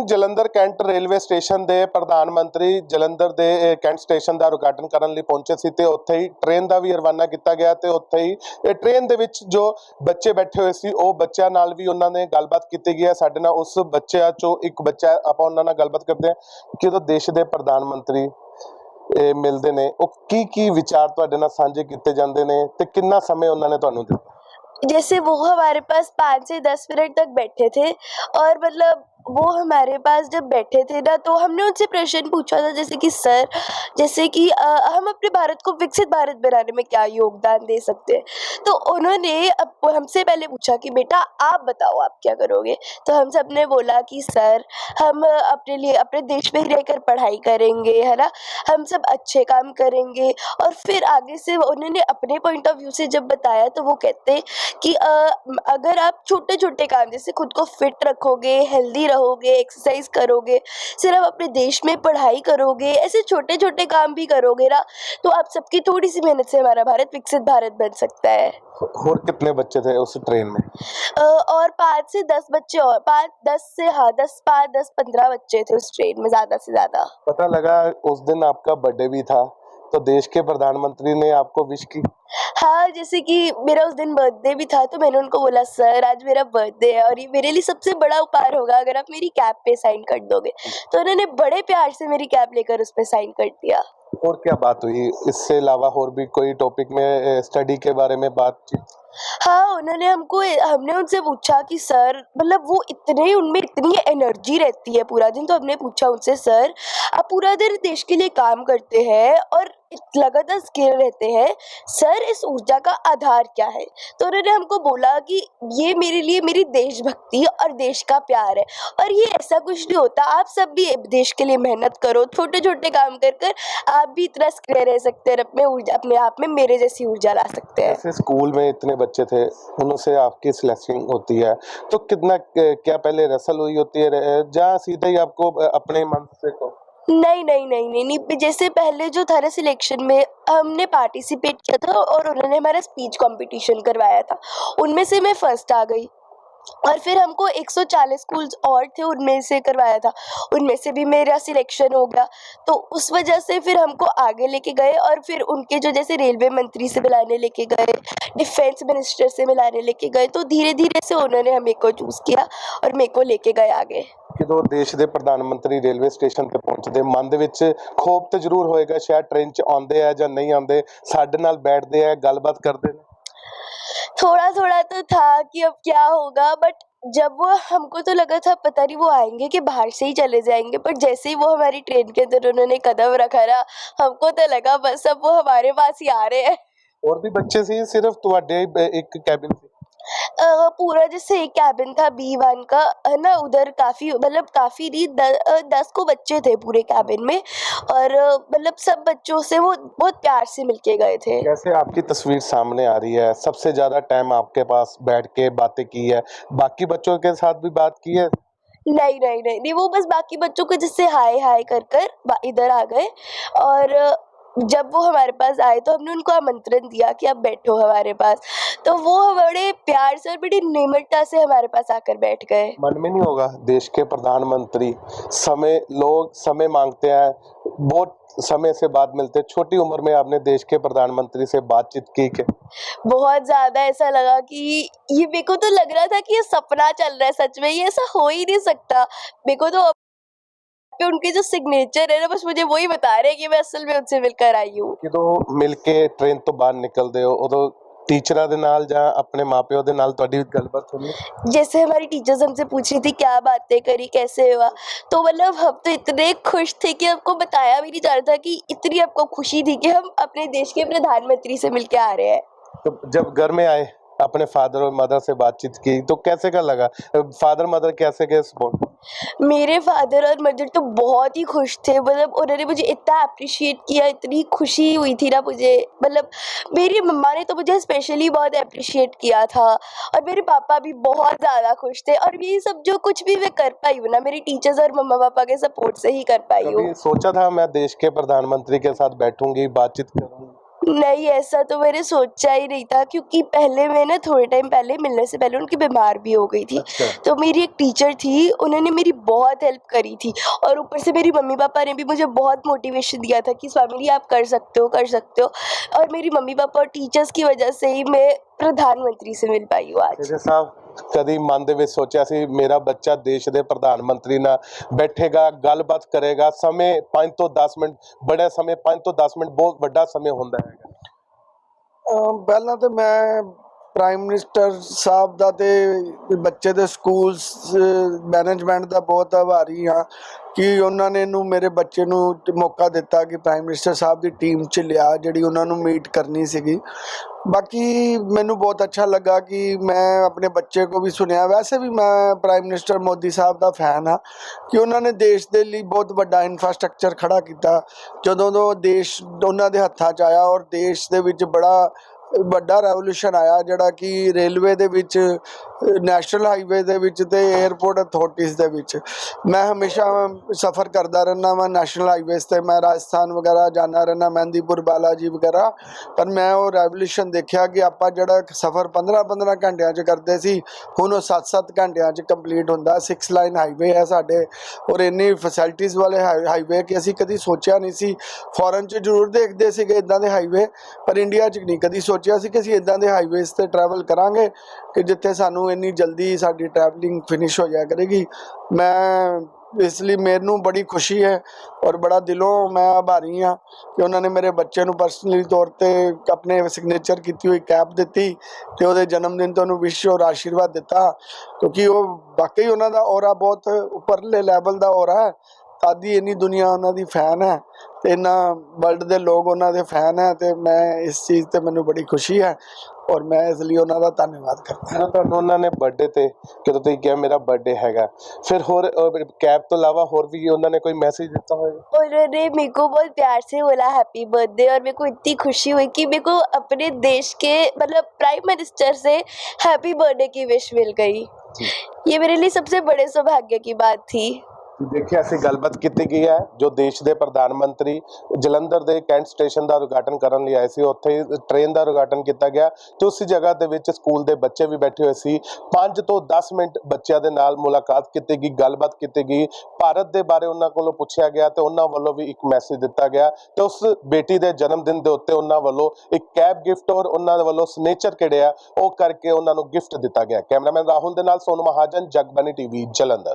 Jalandhar cantt railway station ਦੇ ਪ੍ਰਧਾਨ ਮੰਤਰੀ ਜਲੰਧਰ ਦੇ ਕੈਂਟ ਸਟੇਸ਼ਨ ਦਾ ਉਦਘਾਟਨ ਕਰਨ ਲਈ ਪਹੁੰਚੇ ਸੀ ਤੇ ਉੱਥੇ ਹੀ ਟ੍ਰੇਨ ਦਾ ਵੀ ਰਵਾਨਾ ਕੀਤਾ ਗਿਆ ਤੇ ਉੱਥੇ ਹੀ ਟ੍ਰੇਨ ਦੇ ਵਿੱਚ ਜੋ ਬੱਚੇ ਬੈਠੇ ਹੋਏ ਸੀ ਉਹ ਬੱਚਿਆਂ ਨਾਲ ਵੀ ਉਹਨਾਂ ਨੇ ਗੱਲਬਾਤ ਕੀਤੀ ਗਈ ਹੈ। ਸਾਡੇ ਨਾਲ ਉਸ ਬੱਚਿਆਂ ਚੋਂ ਇੱਕ ਬੱਚਾ, ਆਪਾਂ ਉਹਨਾਂ ਨਾਲ ਗੱਲਬਾਤ ਕਰਦੇ ਹਾਂ ਕਿ ਜਦੋਂ ਦੇਸ਼ ਦੇ ਪ੍ਰਧਾਨ ਮੰਤਰੀ ਮਿਲਦੇ ਨੇ ਉਹ ਕੀ ਵਿਚਾਰ ਤੁਹਾਡੇ ਨਾਲ ਸਾਂਝੇ ਕੀਤੇ ਜਾਂਦੇ ਨੇ ਤੇ ਕਿੰਨਾ समय ਉਹਨਾਂ ने ਤੁਹਾਨੂੰ ਦਿੱਤਾ। जैसे वो हमारे पास 5 से 10 मिनट तक बैठे थे और मतलब वो हमारे पास जब बैठे थे ना तो हमने उनसे प्रश्न पूछा था जैसे कि सर, जैसे कि हम अपने भारत को विकसित भारत बनाने में क्या योगदान दे सकते हैं। तो उन्होंने हमसे पहले पूछा कि बेटा आप बताओ आप क्या करोगे। तो हम सब ने बोला कि सर हम अपने लिए अपने देश में ही रहकर पढ़ाई करेंगे, है ना, हम सब अच्छे काम करेंगे। और फिर आगे से उन्होंने अपने पॉइंट ऑफ व्यू से जब बताया तो वो कहते कि अगर आप छोटे छोटे काम जैसे खुद को फिट रखोगे, हेल्दी रहोगे, एक्सरसाइज करोगे, सिर्फ अपने देश में पढ़ाई करोगे, ऐसे छोटे छोटे काम भी करोगे ना, तो आप सबकी थोड़ी सी मेहनत से हमारा भारत विकसित भारत बन सकता है। और कितने बच्चे थे उस ट्रेन में? और 5 से 10 बच्चे और 5 10 से हाँ 10 5 10 15 बच्चे थे उस ट्रेन में, ज्यादा से ज्यादा। पता लगा उस दिन आपका बर्थडे भी था तो देश के प्रधानमंत्री ने आपको विश की। हाँ, जैसे कि मेरा उस दिन बर्थडे भी था तो मैंने उनको बोला सर आज मेरा बर्थडे है और ये मेरे लिए सबसे बड़ा उपहार होगा अगर आप मेरी कैप पे साइन कर दोगे। तो उन्होंने बड़े प्यार से मेरी कैप लेकर उस पे साइन कर दिया। और क्या बात हुई इससे अलावा, और भी कोई टॉपिक में स्टडी के बारे में बातचीत? हाँ, हमने उनसे पूछा कि सर मतलब वो इतने उनमें इतनी एनर्जी रहती है पूरा दिन। तो हमने पूछा उनसे सर आप पूरा दिन देश के लिए काम करते हैं और लगातार स्किल रहते हैं, सर इस ऊर्जा का आधार क्या है। तो उन्होंने हमको बोला कि ये मेरे लिए मेरी देशभक्ति और देश का प्यार है और ये ऐसा कुछ नहीं होता, आप सब भी देश के लिए मेहनत करो, छोटे छोटे काम कर कर आप भी इतना स्किल रह सकते हैं, अपने आप में मेरे जैसी ऊर्जा ला सकते हैं। जैसे स्कूल में इतने बच्चे थे उनसे आपकी सिलेक्शन होती है तो कितना क्या पहले रसल हुई होती है जहाँ सीधे ही आपको अपने मन से को? नहीं, जैसे पहले जो था ना सिलेक्शन में हमने पार्टिसिपेट किया था और उन्होंने हमारा स्पीच कंपटीशन करवाया था, उनमें से मैं फर्स्ट आ गई। और फिर हमको 140 स्कूल्स और थे उनमें से करवाया था, उनमें से भी मेरा सिलेक्शन हो गया। तो उस वजह से फिर हमको आगे लेके गए और फिर उनके जो जैसे रेलवे मंत्री से मिलाने लेके गए, डिफेंस मिनिस्टर से मिलाने लेके गए, तो धीरे धीरे से उन्होंने हमें को चूज किया और मेरे को लेके गए आगे। ਜਦੋਂ ਦੇਸ਼ ਦੇ ਪ੍ਰਧਾਨ ਮੰਤਰੀ ਰੇਲਵੇ ਸਟੇਸ਼ਨ ਤੇ ਪਹੁੰਚਦੇ ਮਨ ਦੇ ਵਿੱਚ ਖੋਫ ਤੇ ਜ਼ਰੂਰ ਹੋਏਗਾ, ਸ਼ਾਇਦ ਟ੍ਰੇਨ 'ਚ ਆਉਂਦੇ ਆ ਜਾਂ ਨਹੀਂ ਆਉਂਦੇ, ਸਾਡੇ ਨਾਲ ਬੈਠਦੇ ਆ, ਗੱਲਬਾਤ ਕਰਦੇ ਨੇ। थोड़ा थोड़ा तो था कि अब क्या होगा, बट जब वो हमको तो लगा था पता नहीं वो आएंगे कि बाहर से ही चले जाएंगे, पर जैसे ही वो हमारी ट्रेन के अंदर उन्होंने कदम रखा ना, हमको तो लगा बस अब वो हमारे पास ही आ रहे हैं। और भी बच्चे सी सिर्फ ਤੁਹਾਡੇ एक कैबिन से? पूरा जैसे एक कैबिन था B1 का, है ना, उधर काफी मतलब काफी नहीं 10 को बच्चे थे पूरे कैबिन में और मतलब सब बच्चों से वो बहुत प्यार से मिलके गए थे। कैसे आपकी तस्वीर सामने आ रही है, सबसे ज्यादा टाइम आपके पास बैठ के बातें की है, बाकी बच्चों के साथ भी बात की है? नहीं, वो बस बाकी बच्चों को जिससे हाय हाय कर कर इधर आ गए और जब वो हमारे पास आए तो हमने उनको आमंत्रण दिया कि आप बैठो हमारे पास, तो वो बड़े प्यार से और बड़ी निम्रता से हमारे पास आकर बैठ गए। मन में नहीं होगा देश के प्रधानमंत्री लोग समय मांगते हैं, बहुत समय से बाद मिलते हैं, छोटी उम्र में आपने देश के प्रधानमंत्री से बातचीत की के? बहुत ज्यादा ऐसा लगा कि ये मेरे को तो लग रहा था कि ये सपना चल रहा है, सच में ये ऐसा हो ही नहीं सकता। मेरे को तो पे उनके जो सिग्नेचर है ना, बस मुझे वही बता रहे हैं कि मैं असल में उनसे मिलकर आई हूँ। ਜਦੋਂ ਮਿਲ ਕੇ ਟ੍ਰੇਨ ਤੋਂ ਬਾਹਰ ਨਿਕਲਦੇ ਹੋ ਉਦੋਂ टीचर ਦੇ ਨਾਲ ਜਾਂ ਆਪਣੇ ਮਾਪਿਆਂ ਦੇ ਨਾਲ ਤੁਹਾਡੀ ਗੱਲਬਾਤ ਹੋਈ? जैसे हमारी टीचर्स हमसे पूछ रही थी क्या बातें करी, कैसे हुआ, तो मतलब हम तो इतने खुश थे कि हमको बताया भी नहीं जा रहा था कि इतनी हमको खुशी थी कि हम अपने देश के प्रधानमंत्री से मिलके आ रहे हैं। तो जब घर में आए अपने फादर और मदर से बातचीत की तो कैसे का लगा? फादर मदर कैसे के सपोर्ट? मेरे फादर और मदर तो बहुत ही खुश थे, मतलब उन्होंने मुझे इतना अप्रिशिएट किया, इतनी खुशी हुई थी ना मुझे, मतलब मेरी मम्मा ने तो मुझे स्पेशली बहुत अप्रिशिएट किया था और मेरे पापा भी बहुत ज़्यादा खुश थे और ये सब जो कुछ भी मैं कर पाई हूँ ना मेरी टीचर्स और मम्मा पापा के सपोर्ट से ही कर पाई हूँ। कभी सोचा था मैं देश के प्रधानमंत्री के साथ बैठूंगी, बातचीत करूंगी? नहीं, ऐसा तो मैंने सोचा ही नहीं था, क्योंकि पहले मैं ना थोड़े टाइम पहले, मिलने से पहले उनकी बीमार भी हो गई थी। अच्छा। तो मेरी एक टीचर थी, उन्होंने मेरी बहुत हेल्प करी थी, और ऊपर से मेरी मम्मी-पापा ने भी मुझे बहुत मोटिवेशन दिया था कि स्वामिनी आप कर सकते हो, कर सकते हो। और मेरी मम्मी-पापा और टीचर्स की वजह से ही मैं प्रधानमंत्री से मिल पाई हूँ आज। ਇਹਦੇ ਸਾਹਿਬ ਕਦੀ ਮਨ ਦੇ ਵਿੱਚ ਸੋਚਿਆ ਸੀ ਮੇਰਾ ਬੱਚਾ ਦੇਸ਼ ਦੇ ਪ੍ਰਧਾਨ ਮੰਤਰੀ ਨਾਲ ਬੈਠੇਗਾ, ਗੱਲਬਾਤ ਕਰੇਗਾ? ਸਮੇਂ 5 ਤੋਂ 10 ਮਿੰਟ, ਬੜਾ ਸਮੇਂ 5 ਤੋਂ 10 ਮਿੰਟ ਬਹੁਤ ਵੱਡਾ ਸਮੇਂ ਹੁੰਦਾ ਹੈਗਾ। ਪਹਿਲਾਂ ਤਾਂ ਮੈਂ ਪ੍ਰਾਈਮ ਮਿਨਿਸਟਰ ਸਾਹਿਬ ਦਾ ਤੇ ਬੱਚੇ ਦੇ ਸਕੂਲਸ ਮੈਨੇਜਮੈਂਟ ਦਾ ਬਹੁਤ ਆਭਾਰੀ ਹਾਂ ਕਿ ਉਹਨਾਂ ਨੇ ਮੇਰੇ ਬੱਚੇ ਨੂੰ ਮੌਕਾ ਦਿੱਤਾ ਕਿ ਪ੍ਰਾਈਮ ਮਿਨਿਸਟਰ ਸਾਹਿਬ ਦੀ ਟੀਮ 'ਚ ਲਿਆ, ਜਿਹੜੀ ਉਹਨਾਂ ਨੂੰ ਮੀਟ ਕਰਨੀ ਸੀਗੀ। ਬਾਕੀ ਮੈਨੂੰ ਬਹੁਤ ਅੱਛਾ ਲੱਗਾ ਕਿ ਮੈਂ ਆਪਣੇ ਬੱਚੇ ਕੋ ਵੀ ਸੁਣਿਆ। ਵੈਸੇ ਵੀ ਮੈਂ ਪ੍ਰਾਈਮ ਮਿਨਿਸਟਰ ਮੋਦੀ ਸਾਹਿਬ ਦਾ ਫੈਨ ਹਾਂ ਕਿ ਉਹਨਾਂ ਨੇ ਦੇਸ਼ ਦੇ ਲਈ ਬਹੁਤ ਵੱਡਾ ਇਨਫਰਾਸਟ੍ਰਕਚਰ ਖੜਾ ਕੀਤਾ ਜਦੋਂ ਤੋਂ ਦੇਸ਼ ਉਹਨਾਂ ਦੇ ਹੱਥਾਂ 'ਚ ਆਇਆ, ਔਰ ਦੇਸ਼ ਦੇ ਵਿੱਚ ਬੜਾ ਵੱਡਾ ਰੈਵੋਲੂਸ਼ਨ ਆਇਆ ਜਿਹੜਾ ਕਿ ਰੇਲਵੇ ਦੇ ਵਿੱਚ, ਨੈਸ਼ਨਲ ਹਾਈਵੇ ਦੇ ਵਿੱਚ ਤੇ 에ਅਰਪੋਰਟ ਅਥਾਰਟੀਜ਼ ਦੇ ਵਿੱਚ। ਮੈਂ ਹਮੇਸ਼ਾ ਸਫ਼ਰ ਕਰਦਾ ਰਹਿੰਦਾ ਵਾਂ ਨੈਸ਼ਨਲ ਹਾਈਵੇਜ਼ 'ਤੇ। ਮੈਂ ਰਾਜਸਥਾਨ ਵਗੈਰਾ ਜਾਂਦਾ ਰਹਿੰਦਾ, ਮਹਿੰਦੀਪੁਰ ਬਾਲਾਜੀ ਵਗੈਰਾ। ਪਰ ਮੈਂ ਉਹ ਰੈਵੋਲੂਸ਼ਨ ਦੇਖਿਆ ਕਿ ਆਪਾਂ ਜਿਹੜਾ ਸਫ਼ਰ 15-15 ਘੰਟਿਆਂ 'ਚ ਕਰਦੇ ਸੀ, ਹੁਣ ਉਹ 7-7 ਘੰਟਿਆਂ 'ਚ ਕੰਪਲੀਟ ਹੁੰਦਾ। 6 ਲਾਈਨ ਹਾਈਵੇ ਹੈ ਸਾਡੇ, ਔਰ ਇੰਨੀ ਫੈਸਿਲਿਟੀਜ਼ ਵਾਲੇ ਹਾਈਵੇ ਕਿ ਅਸੀਂ ਕਦੀ ਸੋਚਿਆ ਨਹੀਂ ਸੀ। ਫੋਰਨ 'ਚ ਜ਼ਰੂਰ ਦੇਖਦੇ ਸੀਗੇ ਇੱਦਾਂ ਦੇ ਹਾਈਵੇ, ਪਰ ਇੰਡੀਆ 'ਚ ਨਹੀਂ ਕਦੀ ਸੋਚਿਆ ਸੀ ਕਿ ਅਸੀਂ ਇੱਦਾਂ ਦੇ ਹਾਈਵੇਜ਼ 'ਤੇ ਟਰੈਵਲ ਕਰਾਂਗੇ ਕਿ ਜਿੱਥੇ ਸਾਨੂੰ ਇੰਨੀ ਜਲਦੀ ਸਾਡੀ ਟਰੈਵਲਿੰਗ ਫਿਨਿਸ਼ ਹੋ ਜਾਇਆ ਕਰੇਗੀ। ਮੈਂ ਇਸ ਲਈ ਮੈਨੂੰ ਬੜੀ ਖੁਸ਼ੀ ਹੈ ਔਰ ਬੜਾ ਦਿਲੋਂ ਮੈਂ ਆਭਾਰੀ ਹਾਂ ਕਿ ਉਹਨਾਂ ਨੇ ਮੇਰੇ ਬੱਚੇ ਨੂੰ ਪਰਸਨਲੀ ਤੌਰ 'ਤੇ ਆਪਣੇ ਸਿਗਨੇਚਰ ਕੀਤੀ ਹੋਈ ਕੈਪ ਦਿੱਤੀ ਅਤੇ ਉਹਦੇ ਜਨਮ ਦਿਨ 'ਤੇ ਉਹਨੂੰ ਵਿਸ਼ ਔਰ ਆਸ਼ੀਰਵਾਦ ਦਿੱਤਾ, ਕਿਉਂਕਿ ਉਹ ਵਾਕਈ ਉਹਨਾਂ ਦਾ ਔਰਾ ਬਹੁਤ ਉੱਪਰਲੇ ਲੈਵਲ ਦਾ ਔਰਾ ਹੈ। ਤਦ ਹੀ ਇੰਨੀ ਦੁਨੀਆ ਉਹਨਾਂ ਦੀ ਫੈਨ ਹੈ ਅਤੇ ਇੰਨਾ ਵਰਲਡ ਦੇ ਲੋਕ ਉਹਨਾਂ ਦੇ ਫੈਨ ਹੈ, ਅਤੇ ਮੈਂ ਇਸ ਚੀਜ਼ 'ਤੇ ਮੈਨੂੰ ਬੜੀ ਖੁਸ਼ੀ ਹੈ ਔਰ ਮੈਂ ਇਸ ਲਈ ਉਹਨਾਂ ਦਾ ਧੰਨਵਾਦ ਕਰਦਾ। ਜਦੋਂ ਤੁਹਾਨੂੰ ਉਹਨਾਂ ਨੇ ਬਰਥਡੇ 'ਤੇ, ਜਦੋਂ ਤੁਸੀਂ ਕਿਹਾ ਮੇਰਾ ਬਰਥਡੇ ਹੈਗਾ, ਫਿਰ ਹੋਰ ਕੈਬ ਤੋਂ ਇਲਾਵਾ ਹੋਰ ਵੀ ਉਹਨਾਂ ਨੇ ਕੋਈ ਮੈਸੇਜ ਦਿੱਤਾ ਹੋਏਗਾ? उन्होंने मेरे को बहुत प्यार से बोला हैप्पी बर्थडे, और मेरे को इतनी खुशी हुई कि मेरे को अपने देश के मतलब प्राइम मिनिस्टर से हैप्पी बर्थडे की विश मिल गई। ये मेरे लिए सबसे बड़े सौभाग्य की बात थी। ਦੇਖਿਆ ਅਸੀਂ ਗੱਲਬਾਤ ਕੀਤੀ ਗਈ ਹੈ ਜੋ ਦੇਸ਼ ਦੇ ਪ੍ਰਧਾਨ ਮੰਤਰੀ ਜਲੰਧਰ ਦੇ ਕੈਂਟ ਸਟੇਸ਼ਨ ਦਾ ਉਦਘਾਟਨ ਕਰਨ ਲਈ ਆਏ ਸੀ। ਉੱਥੇ ਟ੍ਰੇਨ ਦਾ ਉਦਘਾਟਨ ਕੀਤਾ ਗਿਆ ਤੇ ਉਸੇ ਜਗ੍ਹਾ ਦੇ ਵਿੱਚ ਸਕੂਲ ਦੇ ਬੱਚੇ ਵੀ ਬੈਠੇ ਹੋਏ ਸੀ। 5 ਤੋਂ 10 ਮਿੰਟ ਬੱਚਿਆਂ ਦੇ ਨਾਲ ਮੁਲਾਕਾਤ ਕੀਤੀ ਗਈ, ਗੱਲਬਾਤ ਕੀਤੀ ਗਈ, ਭਾਰਤ ਦੇ ਬਾਰੇ ਉਹਨਾਂ ਕੋਲੋਂ ਪੁੱਛਿਆ ਗਿਆ ਤੇ ਉਹਨਾਂ ਵੱਲੋਂ ਵੀ ਇੱਕ ਮੈਸੇਜ ਦਿੱਤਾ ਗਿਆ ਤੇ ਉਸ ਬੇਟੀ ਦੇ ਜਨਮ ਦਿਨ ਦੇ ਉੱਤੇ ਉਹਨਾਂ ਵੱਲੋਂ ਇੱਕ ਕੈਬ ਗਿਫਟ ਔਰ ਉਹਨਾਂ ਦੇ ਵੱਲੋਂ ਸਿਗਨੇਚਰ ਕਿਹੜੇ ਆ ਉਹ ਕਰਕੇ ਉਹਨਾਂ ਨੂੰ ਗਿਫਟ ਦਿੱਤਾ ਗਿਆ। ਕੈਮਰਾਮੈਨ ਰਾਹੁਲ ਦੇ ਨਾਲ ਸੋਨੂ ਮਹਾਜਨ, ਜਗਬਾਨੀ ਟੀਵੀ, ਜਲੰਧਰ।